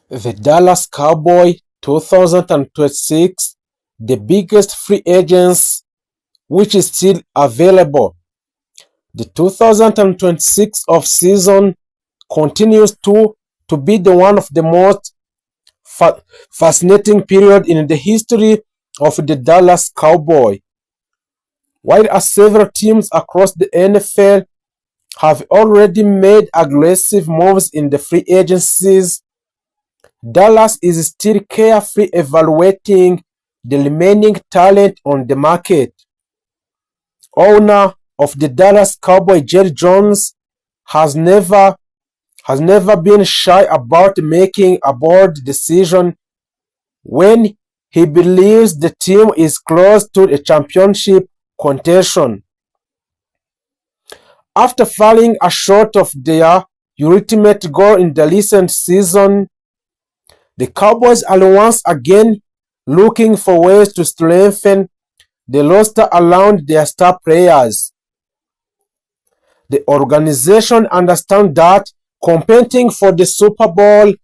The Dallas Cowboys 2026, the biggest free agents which is still available. The 2026 off-season continues to be the one of the most fascinating period in the history of the Dallas Cowboys. While several teams across the NFL have already made aggressive moves in the free agencies, Dallas is still carefully evaluating the remaining talent on the market. Owner of the Dallas Cowboys, Jerry Jones, has never been shy about making a bold decision when he believes the team is close to a championship contention. After falling short of their ultimate goal in the recent season, the Cowboys are once again looking for ways to strengthen the roster around their star players. The organization understands that competing for the Super Bowl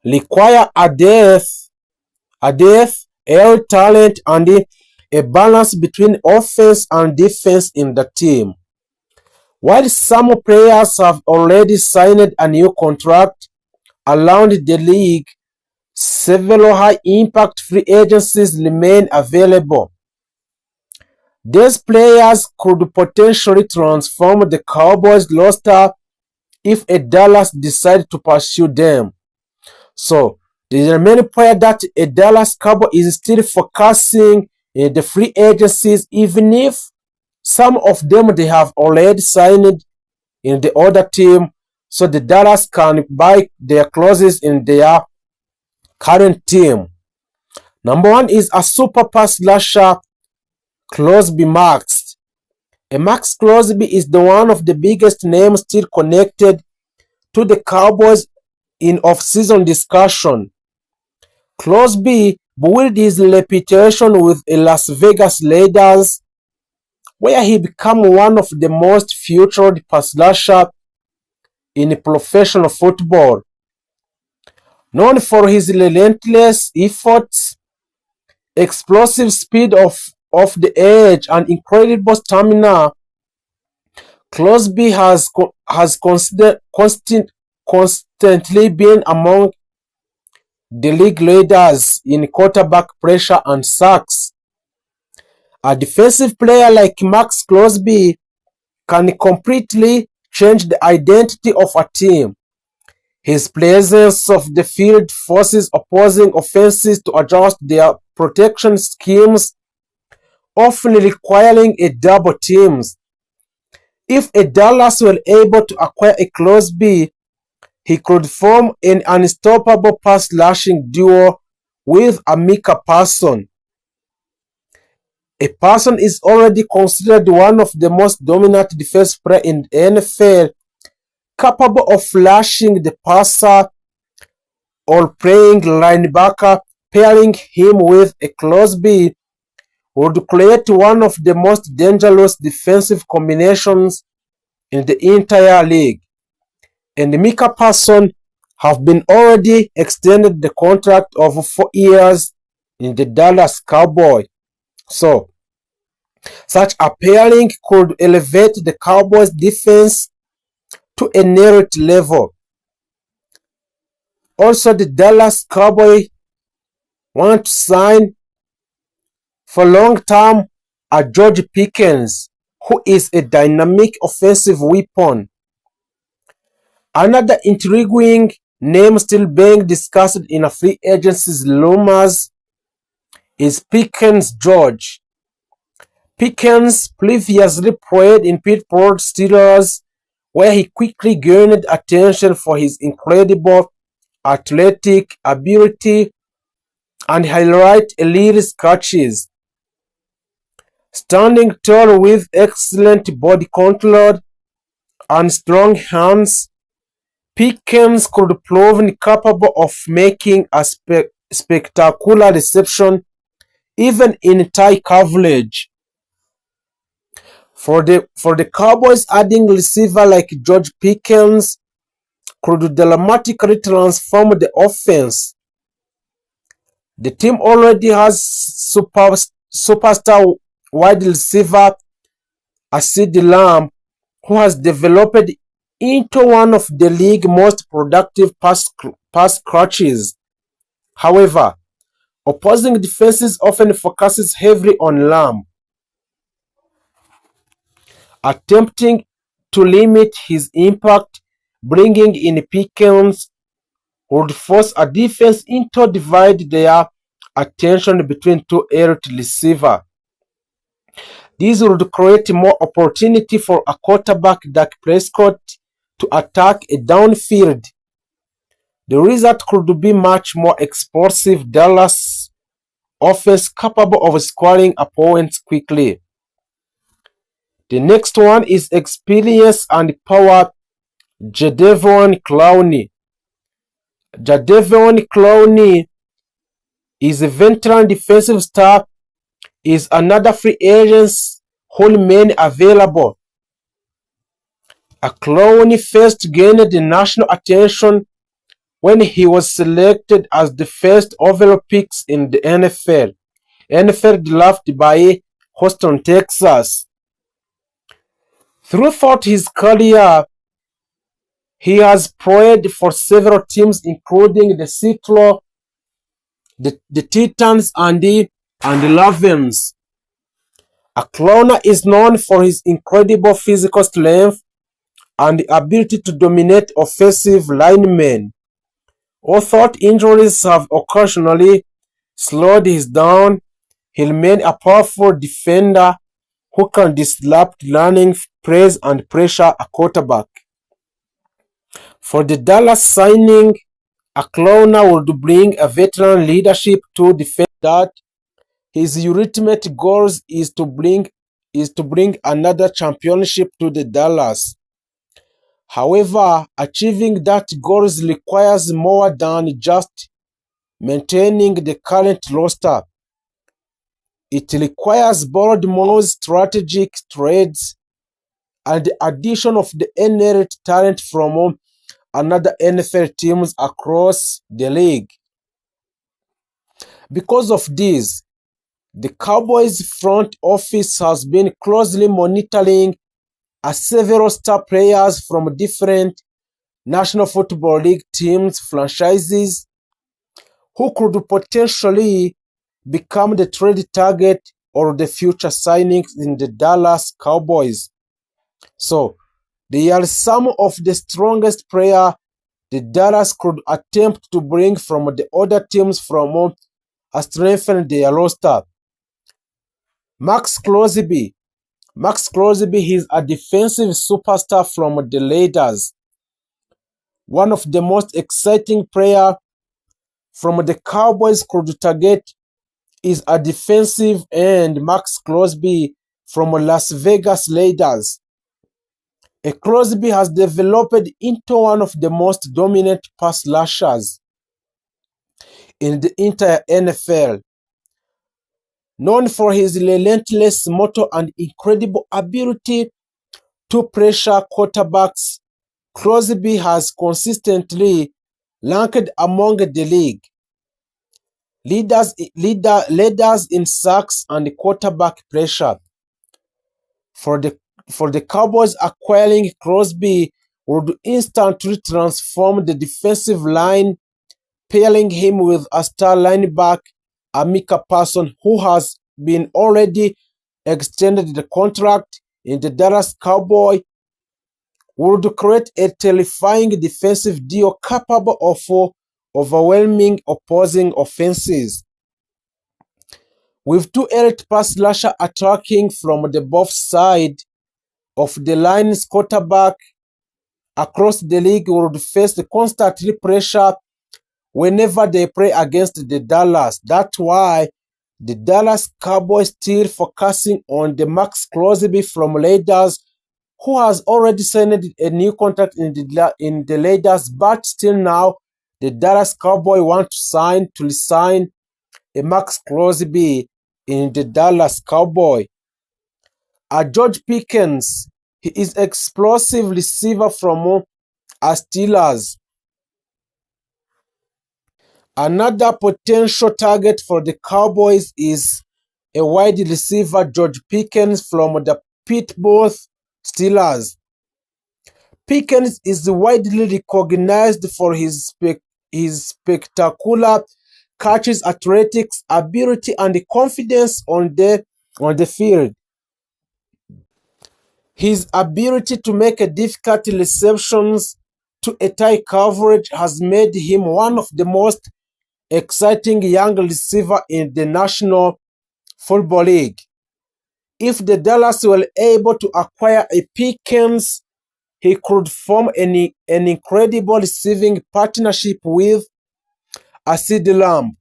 requires air talent, and a balance between offense and defense in the team. While some players have already signed a new contract around the league, several high-impact free agencies remain available. These players could potentially transform the Cowboys roster if a Dallas decides to pursue them. So, there are many players that a Dallas Cowboy is still focusing in the free agencies, even if some of them they have already signed in the other team, so the Dallas can buy their clauses in their current team. Number one is a super pass rusher, Crosby Maxx. Maxx Crosby is the one of the biggest names still connected to the Cowboys in off-season discussion. Crosby built his reputation with the Las Vegas Raiders, where he became one of the most featured pass rushers in professional football. Known for his relentless efforts, explosive speed off the edge, and incredible stamina, Crosby has constantly been among the league leaders in quarterback pressure and sacks. A defensive player like Maxx Crosby can completely change the identity of a team. His presence of the field forces opposing offenses to adjust their protection schemes, often requiring a double teams. If a Dallas were able to acquire a Crosby, he could form an unstoppable pass rushing duo with a Micah Parsons. A Parsons is already considered one of the most dominant defense players in the NFL, capable of flashing the passer or playing linebacker. Pairing him with a Crosby would create one of the most dangerous defensive combinations in the entire league. And Micah Parsons have been already extended the contract of 4 years in the Dallas Cowboys. So, such a pairing could elevate the Cowboys defense to a near level. Also, the Dallas Cowboys want to sign for long-term a George Pickens, who is a dynamic offensive weapon. Another intriguing name still being discussed in a free agency's rumors is Pickens George. Pickens previously played in Pittsburgh Steelers, where he quickly gained attention for his incredible athletic ability and highlight elite catches. Standing tall with excellent body control and strong hands, Pickens could prove capable of making a spectacular reception even in tight coverage. For the Cowboys, adding receiver like George Pickens could dramatically transform the offense. The team already has superstar wide receiver CeeDee Lamb, who has developed into one of the league's most productive pass catchers. However, opposing defenses often focuses heavily on Lamb, attempting to limit his impact. Bringing in Pickens would force a defense into divide their attention between two elite receivers. This would create more opportunity for a quarterback Dak Prescott to attack a downfield. The result could be much more explosive Dallas offense capable of scoring opponents quickly. The next one is experience and power. Jadeveon Clowney. Jadeveon Clowney is a veteran defensive star, is another free agent who remain available. Clowney first gained national attention when he was selected as the first overall pick in the NFL draft by Houston, Texas. Throughout his career, he has played for several teams including the Seattle, the Titans, and the Ravens. Clowney is known for his incredible physical strength and the ability to dominate offensive linemen. Although injuries have occasionally slowed him down, he remains a powerful defender who can disrupt running plays and pressure a quarterback. For the Dallas signing, Clowney would bring a veteran leadership to defend that. His ultimate goal is to bring another championship to the Dallas. However, achieving that goal requires more than just maintaining the current roster. It requires bold moves, strategic trades, and the addition of the elite talent from another NFL teams across the league. Because of this, the Cowboys front office has been closely monitoring several star players from different National Football League teams franchises who could potentially become the trade target or the future signings in the Dallas Cowboys. So, they are some of the strongest players the Dallas could attempt to bring from the other teams from strengthen their roster. Maxx Crosby. Maxx Crosby is a defensive superstar from the Raiders. One of the most exciting players from the Cowboys could target is a defensive end Maxx Crosby from Las Vegas Raiders. Crosby has developed into one of the most dominant pass rushers in the entire NFL. Known for his relentless motor and incredible ability to pressure quarterbacks, Crosby has consistently ranked among the league leaders in sacks and quarterback pressure. For the Cowboys, acquiring Crosby would instantly transform the defensive line, pairing him with a star linebacker, Micah Parsons, who has been already extended the contract in the Dallas Cowboys, would create a terrifying defensive duo capable of overwhelming opposing offenses. With two elite pass rushers attacking from the both sides of the line's quarterback across the league would face the constant pressure whenever they play against the Dallas. That's why the Dallas Cowboys still focusing on the Maxx Crosby from Raiders, who has already signed a new contract in the Raiders, but still now the Dallas Cowboys want to resign a Maxx Crosby in the Dallas Cowboys. George Pickens, he is explosive receiver from as Steelers. Another potential target for the Cowboys is a wide receiver George Pickens from the Pittsburgh Steelers. Pickens is widely recognized for his spectacular catches, athletics, ability, and confidence on the field. His ability to make difficult receptions to a tight coverage has made him one of the most exciting young receivers in the National Football League. If the Dallas were able to acquire a Pickens, he could form an incredible receiving partnership with CeeDee Lamb.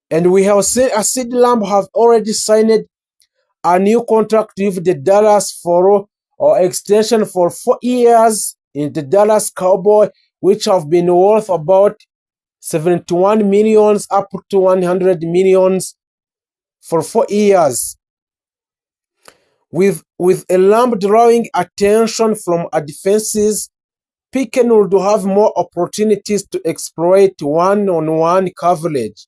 And we have seen CeeDee Lamb have already signed a new contract with the Dallas for extension for 4 years in the Dallas Cowboys, which have been worth about 71 millions up to 100 millions for 4 years. With a Lamb drawing attention from defenses, Pickens would have more opportunities to exploit one-on-one coverage.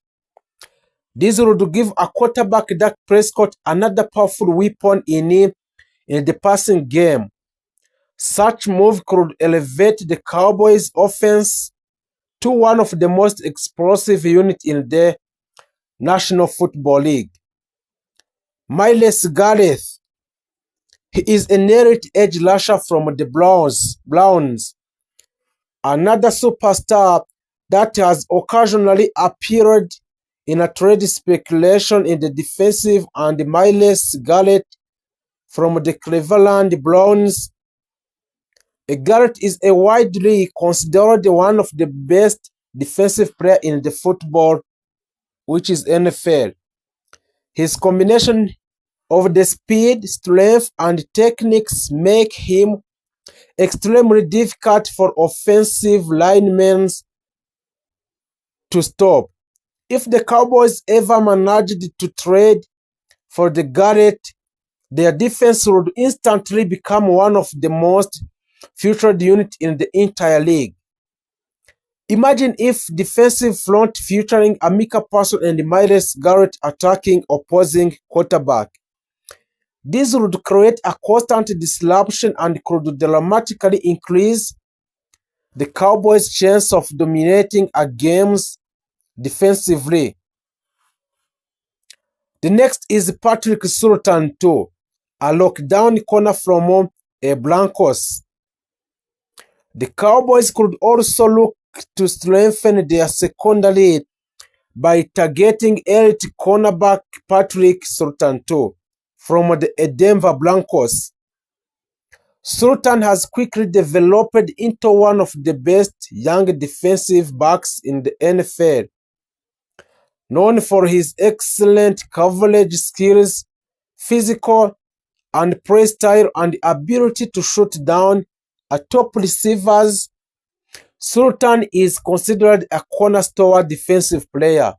This would give a quarterback Dak Prescott another powerful weapon in the passing game. Such move could elevate the Cowboys' offense to one of the most explosive units in the National Football League. Myles Garrett. He is an elite edge rusher from the Browns, another superstar that has occasionally appeared in a trade speculation in the defensive, and Myles Garrett from the Cleveland Browns. Garrett is a widely considered one of the best defensive players in the football, which is NFL. His combination of the speed, strength, and techniques make him extremely difficult for offensive linemen to stop. If the Cowboys ever managed to trade for the Garrett, their defense would instantly become one of the most featured units in the entire league. Imagine if defensive front featuring Micah Parsons and Myles Garrett attacking opposing quarterback. This would create a constant disruption and could dramatically increase the Cowboys' chance of dominating a games defensively. The next is Patrick Surtain too, a lockdown corner from Broncos. The Cowboys could also look to strengthen their secondary by targeting elite cornerback Patrick Surtain too from the Denver Broncos. Surtain has quickly developed into one of the best young defensive backs in the NFL. Known for his excellent coverage skills, physical and play style, and ability to shoot down top receivers, Surtain is considered a cornerstone defensive player.